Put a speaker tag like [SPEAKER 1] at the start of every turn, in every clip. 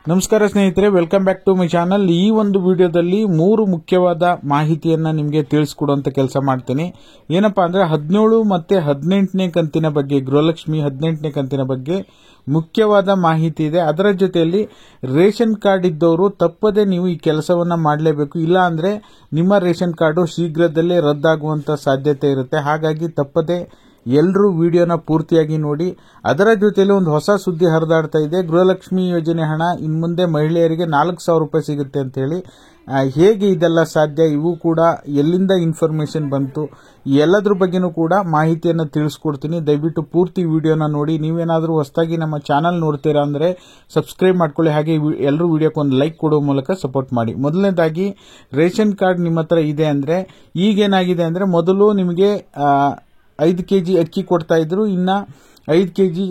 [SPEAKER 1] ನಮಸ್ಕಾರ ಸ್ನೇಹಿತರೆ, welcome back to my channel. ಈ ಒಂದು ವಿಡಿಯೋದಲ್ಲಿ 3 ಮುಖ್ಯವಾದ ಮಾಹಿತಿಯನ್ನ ನಿಮಗೆ ತಿಳಿಸಿಕೊಡುವಂತ ಕೆಲಸ ಮಾಡ್ತೀನಿ. ಏನಪ್ಪಾ ಅಂದ್ರೆ 17 ಮತ್ತೆ 18ನೇ ಕಂತಿನ ಬಗ್ಗೆ, ಗೃಹಲಕ್ಷ್ಮಿ 18ನೇ ಕಂತಿನ ಬಗ್ಗೆ ಮುಖ್ಯವಾದ ಮಾಹಿತಿ ಇದೆ. ಅದರ ಜೊತೆಯಲ್ಲಿ ರೇಷನ್ ಕಾರ್ಡ್ ಇದ್ದವರು ತಪ್ಪದೆ ನೀವು ಈ ಕೆಲಸವನ್ನ ಮಾಡಲೇಬೇಕು. ಇಲ್ಲ ಅಂದ್ರೆ ನಿಮ್ಮ ರೇಷನ್ ಕಾರ್ಡು ಶೀಘ್ರದಲ್ಲೇ ರದ್ದಾಗುವಂತ ಸಾಧ್ಯತೆ ಇರುತ್ತೆ. ಹಾಗಾಗಿ ತಪ್ಪದೆ ಎಲ್ಲರೂ ವಿಡಿಯೋನ ಪೂರ್ತಿಯಾಗಿ ನೋಡಿ. ಅದರ ಜೊತೆಯಲ್ಲಿ ಒಂದು ಹೊಸ ಸುದ್ದಿ ಹರಿದಾಡ್ತಾ ಇದೆ. ಗೃಹಲಕ್ಷ್ಮಿ ಯೋಜನೆ ಹಣ ಇನ್ಮುಂದೆ ಮಹಿಳೆಯರಿಗೆ 4,000 ರೂಪಾಯಿ ಸಿಗುತ್ತೆ ಅಂತ ಹೇಳಿ. ಹೇಗೆ ಇದೆಲ್ಲ ಸಾಧ್ಯ, ಇವು ಕೂಡ ಎಲ್ಲಿಂದ ಇನ್ಫಾರ್ಮೇಶನ್ ಬಂತು, ಎಲ್ಲದ್ರ ಬಗ್ಗೆನೂ ಕೂಡ ಮಾಹಿತಿಯನ್ನು ತಿಳಿಸ್ಕೊಡ್ತೀನಿ. ದಯವಿಟ್ಟು ಪೂರ್ತಿ ವಿಡಿಯೋನ ನೋಡಿ. ನೀವೇನಾದರೂ ಹೊಸದಾಗಿ ನಮ್ಮ ಚಾನಲ್ ನೋಡ್ತೀರಾ ಅಂದ್ರೆ ಸಬ್ಸ್ಕ್ರೈಬ್ ಮಾಡ್ಕೊಳ್ಳಿ. ಹಾಗೆ ಎಲ್ಲರೂ ವಿಡಿಯೋಕ್ಕೆ ಒಂದು ಲೈಕ್ ಕೊಡೋ ಮೂಲಕ ಸಪೋರ್ಟ್ ಮಾಡಿ. ಮೊದಲನೇದಾಗಿ ರೇಷನ್ ಕಾರ್ಡ್ ನಿಮ್ಮ ಹತ್ರ ಇದೆ ಅಂದ್ರೆ ಈಗೇನಾಗಿದೆ ಅಂದ್ರೆ, ಮೊದಲು ನಿಮಗೆ 5 ಕೆಜಿ ಅಕ್ಕಿ ಕೊಡ್ತಾ ಇದ್ರು. ಇನ್ನ 5 ಕೆಜಿ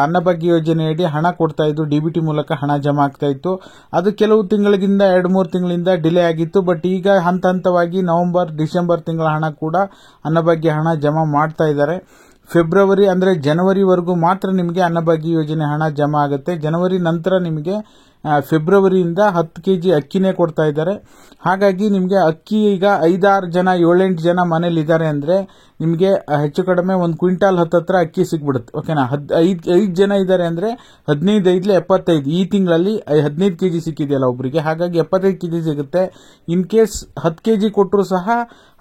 [SPEAKER 1] ಅನ್ನಭಾಗ್ಯ ಯೋಜನೆಯಡಿ ಹಣ ಕೊಡ್ತಾ ಇದ್ರು. ಡಿಬಿಟಿ ಮೂಲಕ ಹಣ ಜಮಾ ಆಗ್ತಾ ಇತ್ತು. ಅದು ಕೆಲವು ತಿಂಗಳಿಂದ 2-3 ತಿಂಗಳಿಂದ ಡಿಲೇ ಆಗಿತ್ತು. ಬಟ್ ಈಗ ಹಂತ ಹಂತವಾಗಿ ನವೆಂಬರ್ ಡಿಸೆಂಬರ್ ತಿಂಗಳ ಹಣ ಕೂಡ ಅನ್ನಭಾಗ್ಯ ಹಣ ಜಮಾ ಮಾಡ್ತಾ ಇದ್ದಾರೆ. ಫೆಬ್ರವರಿ ಅಂದ್ರೆ ಜನವರಿವರೆಗೂ ಮಾತ್ರ ನಿಮಗೆ ಅನ್ನಭಾಗ್ಯ ಯೋಜನೆ ಹಣ ಜಮಾ ಆಗುತ್ತೆ. ಜನವರಿ ನಂತರ ನಿಮಗೆ ಫೆಬ್ರವರಿಯಿಂದ 10 ಕೆಜಿ ಅಕ್ಕಿನೇ ಕೊಡ್ತಾ ಇದ್ದಾರೆ. ಹಾಗಾಗಿ ನಿಮಗೆ ಅಕ್ಕಿ ಈಗ 5-6 ಜನ 7-8 ಜನ ಮನೇಲಿ ಇದ್ದಾರೆ ಅಂದ್ರೆ ನಿಮಗೆ ಹೆಚ್ಚು ಕಡಿಮೆ 1 ಕ್ವಿಂಟಾಲ್ ಹತ್ತತ್ರ ಅಕ್ಕಿ ಸಿಗ್ಬಿಡುತ್ತೆ. ಓಕೆನಾ? 5 ಜನ ಇದ್ದಾರೆ ಅಂದ್ರೆ 15-75 ಈ ತಿಂಗಳಲ್ಲಿ 15 ಕೆಜಿ ಸಿಕ್ಕಿದೆಯಲ್ಲ ಒಬ್ಬರಿಗೆ. ಹಾಗಾಗಿ 75 ಕೆಜಿ ಸಿಗುತ್ತೆ. ಇನ್ ಕೇಸ್ 10 ಕೆಜಿ ಕೊಟ್ಟರು ಸಹ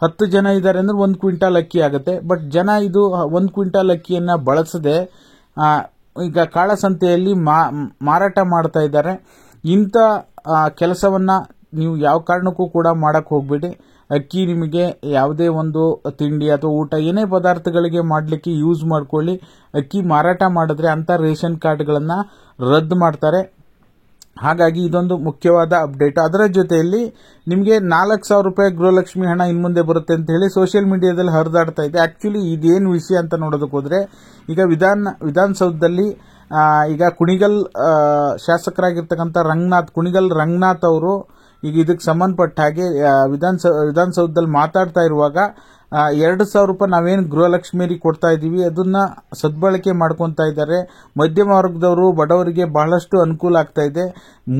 [SPEAKER 1] 10 ಜನ ಇದ್ದಾರೆ ಅಂದ್ರೆ 1 ಕ್ವಿಂಟಾಲ್ ಅಕ್ಕಿ ಆಗುತ್ತೆ. ಬಟ್ ಜನ ಇದು 1 ಕ್ವಿಂಟಾಲ್ ಅಕ್ಕಿಯನ್ನ ಬಳಸದೆ ಈಗ ಕಾಳಸಂತೆಯಲ್ಲಿ ಮಾರಾಟ ಮಾಡ್ತಾ ಇದ್ದಾರೆ. ಇಂಥ ಕೆಲಸವನ್ನ ನೀವು ಯಾವ ಕಾರಣಕ್ಕೂ ಕೂಡ ಮಾಡಕ್ ಹೋಗ್ಬೇಡಿ. ಅಕ್ಕಿ ನಿಮಗೆ ಯಾವುದೇ ಒಂದು ತಿಂಡಿ ಅಥವಾ ಊಟ ಏನೇ ಪದಾರ್ಥಗಳಿಗೆ ಮಾಡಲಿಕ್ಕೆ ಯೂಸ್ ಮಾಡ್ಕೊಳ್ಳಿ. ಅಕ್ಕಿ ಮಾರಾಟ ಮಾಡಿದ್ರೆ ಅಂತ ರೇಷನ್ ಕಾರ್ಡ್ಗಳನ್ನ ರದ್ದು ಮಾಡ್ತಾರೆ. ಹಾಗಾಗಿ ಇದೊಂದು ಮುಖ್ಯವಾದ ಅಪ್ಡೇಟ್. ಅದರ ಜೊತೆಯಲ್ಲಿ ನಿಮಗೆ 4,000 ರೂಪಾಯಿ ಗೃಹಲಕ್ಷ್ಮಿ ಹಣ ಇನ್ಮುಂದೆ ಬರುತ್ತೆ ಅಂತ ಹೇಳಿ ಸೋಷಿಯಲ್ ಮೀಡಿಯಾದಲ್ಲಿ ಹರಿದಾಡ್ತಾ ಇದೆ. ಆಕ್ಚುಲಿ ಇದೇನು ವಿಷಯ ಅಂತ ನೋಡೋದಕ್ಕೆ ಹೋದ್ರೆ, ಈಗ ವಿಧಾನಸೌಧದಲ್ಲಿ ಈಗ ಕುಣಿಗಲ್ ಶಾಸಕರಾಗಿರ್ತಕ್ಕಂಥ ಕುಣಿಗಲ್ ರಂಗನಾಥ್ ಅವರು ಈಗ ಇದಕ್ಕೆ ಸಂಬಂಧಪಟ್ಟ ಹಾಗೆ ವಿಧಾನಸೌಧದಲ್ಲಿ ಮಾತಾಡ್ತಾ ಇರುವಾಗ 2,000 ರೂಪಾಯಿ ನಾವೇನು ಗೃಹಲಕ್ಷ್ಮಿಯರಿಗೆ ಕೊಡ್ತಾ ಇದೀವಿ ಅದನ್ನ ಸದ್ಬಳಕೆ ಮಾಡ್ಕೊಂತಾ ಇದ್ದಾರೆ. ಮಧ್ಯಮ ವರ್ಗದವರು, ಬಡವರಿಗೆ ಬಹಳಷ್ಟು ಅನುಕೂಲ ಆಗ್ತಾ ಇದೆ.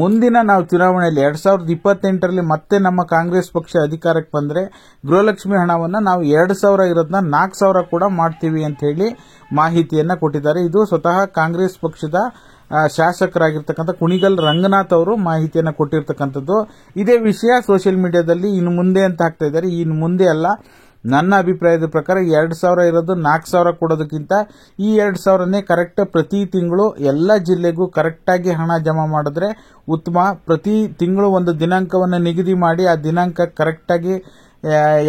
[SPEAKER 1] ಮುಂದಿನ ನಾವು ಚುನಾವಣೆಯಲ್ಲಿ 2028ರಲ್ಲಿ ಮತ್ತೆ ನಮ್ಮ ಕಾಂಗ್ರೆಸ್ ಪಕ್ಷ ಅಧಿಕಾರಕ್ಕೆ ಬಂದ್ರೆ ಗೃಹಲಕ್ಷ್ಮಿ ಹಣವನ್ನ ನಾವು 2,000 ಇರೋದನ್ನ 4,000 ಕೂಡ ಮಾಡ್ತೀವಿ ಅಂತ ಹೇಳಿ ಮಾಹಿತಿಯನ್ನ ಕೊಟ್ಟಿದ್ದಾರೆ. ಇದು ಸ್ವತಃ ಕಾಂಗ್ರೆಸ್ ಪಕ್ಷದ ಶಾಸಕರಾಗಿರ್ತಕ್ಕಂಥ ಕುಣಿಗಲ್ ರಂಗನಾಥ್ ಅವರು ಮಾಹಿತಿಯನ್ನ ಕೊಟ್ಟಿರ್ತಕ್ಕಂಥದ್ದು. ಇದೇ ವಿಷಯ ಸೋಷಿಯಲ್ ಮೀಡಿಯಾದಲ್ಲಿ ಇನ್ನು ಮುಂದೆ ಅಂತ ಹಾಕ್ತಾ ಇದ್ದಾರೆ. ಇನ್ನು ಮುಂದೆ ಅಲ್ಲ, ನನ್ನ ಅಭಿಪ್ರಾಯದ ಪ್ರಕಾರ 2,000 ಇರೋದು 4,000 ಕೊಡೋದಕ್ಕಿಂತ ಈ 2,000ನೇ ಕರೆಕ್ಟ್ ಪ್ರತಿ ತಿಂಗಳು ಎಲ್ಲ ಜಿಲ್ಲೆಗೂ ಕರೆಕ್ಟ್ ಆಗಿ ಹಣ ಜಮಾ ಮಾಡಿದ್ರೆ ಉತ್ತಮ. ಪ್ರತಿ ತಿಂಗಳು ಒಂದು ದಿನಾಂಕವನ್ನು ನಿಗದಿ ಮಾಡಿ ಆ ದಿನಾಂಕ ಕರೆಕ್ಟ್ ಆಗಿ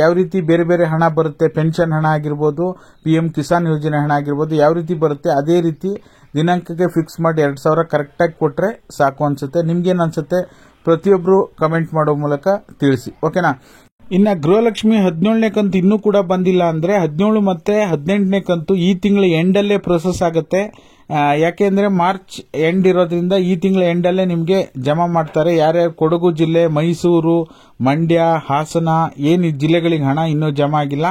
[SPEAKER 1] ಯಾವ ರೀತಿ ಬೇರೆ ಬೇರೆ ಹಣ ಬರುತ್ತೆ, ಪೆನ್ಷನ್ ಹಣ ಆಗಿರ್ಬೋದು, PM ಕಿಸಾನ್ ಯೋಜನೆ ಹಣ ಆಗಿರ್ಬೋದು, ಯಾವ ರೀತಿ ಬರುತ್ತೆ ಅದೇ ರೀತಿ ದಿನಾಂಕಕ್ಕೆ ಫಿಕ್ಸ್ ಮಾಡಿ 2,000 ಕರೆಕ್ಟ್ ಆಗಿ ಕೊಟ್ರೆ ಸಾಕು ಅನ್ಸುತ್ತೆ. ನಿಮ್ಗೇನ್ ಅನ್ಸುತ್ತೆ ಪ್ರತಿಯೊಬ್ರು ಕಮೆಂಟ್ ಮಾಡೋ ಮೂಲಕ ತಿಳಿಸಿ. ಓಕೆನಾ? ಇನ್ನ ಗೃಹಲಕ್ಷ್ಮಿ 17ನೇ ಕಂತು ಇನ್ನೂ ಕೂಡ ಬಂದಿಲ್ಲ ಅಂದ್ರೆ 17 ಮತ್ತೆ 18ನೇ ಕಂತು ಈ ತಿಂಗಳ ಎಂಡಲ್ಲೇ ಪ್ರೊಸೆಸ್ ಆಗುತ್ತೆ. ಯಾಕೆಂದ್ರೆ ಮಾರ್ಚ್ ಎಂಡ್ ಇರೋದ್ರಿಂದ ಈ ತಿಂಗಳ ಎಂಡಲ್ಲೇ ನಿಮಗೆ ಜಮಾ ಮಾಡ್ತಾರೆ. ಯಾರ್ಯಾರು ಕೊಡಗು ಜಿಲ್ಲೆ, ಮೈಸೂರು, ಮಂಡ್ಯ, ಹಾಸನ ಏನು ಜಿಲ್ಲೆಗಳಿಗೆ ಹಣ ಇನ್ನೂ ಜಮಾ ಆಗಿಲ್ಲ,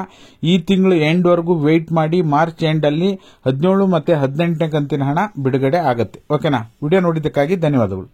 [SPEAKER 1] ಈ ತಿಂಗಳು ಎಂಡ್ ವರೆಗೂ ವೇಟ್ ಮಾಡಿ. ಮಾರ್ಚ್ ಎಂಡ್ ಅಲ್ಲಿ 17 ಮತ್ತೆ 18ನೇ ಕಂತಿನ ಹಣ ಬಿಡುಗಡೆ ಆಗುತ್ತೆ. ಓಕೆನಾ? ವಿಡಿಯೋ ನೋಡಿದ್ದಕ್ಕಾಗಿ ಧನ್ಯವಾದಗಳು.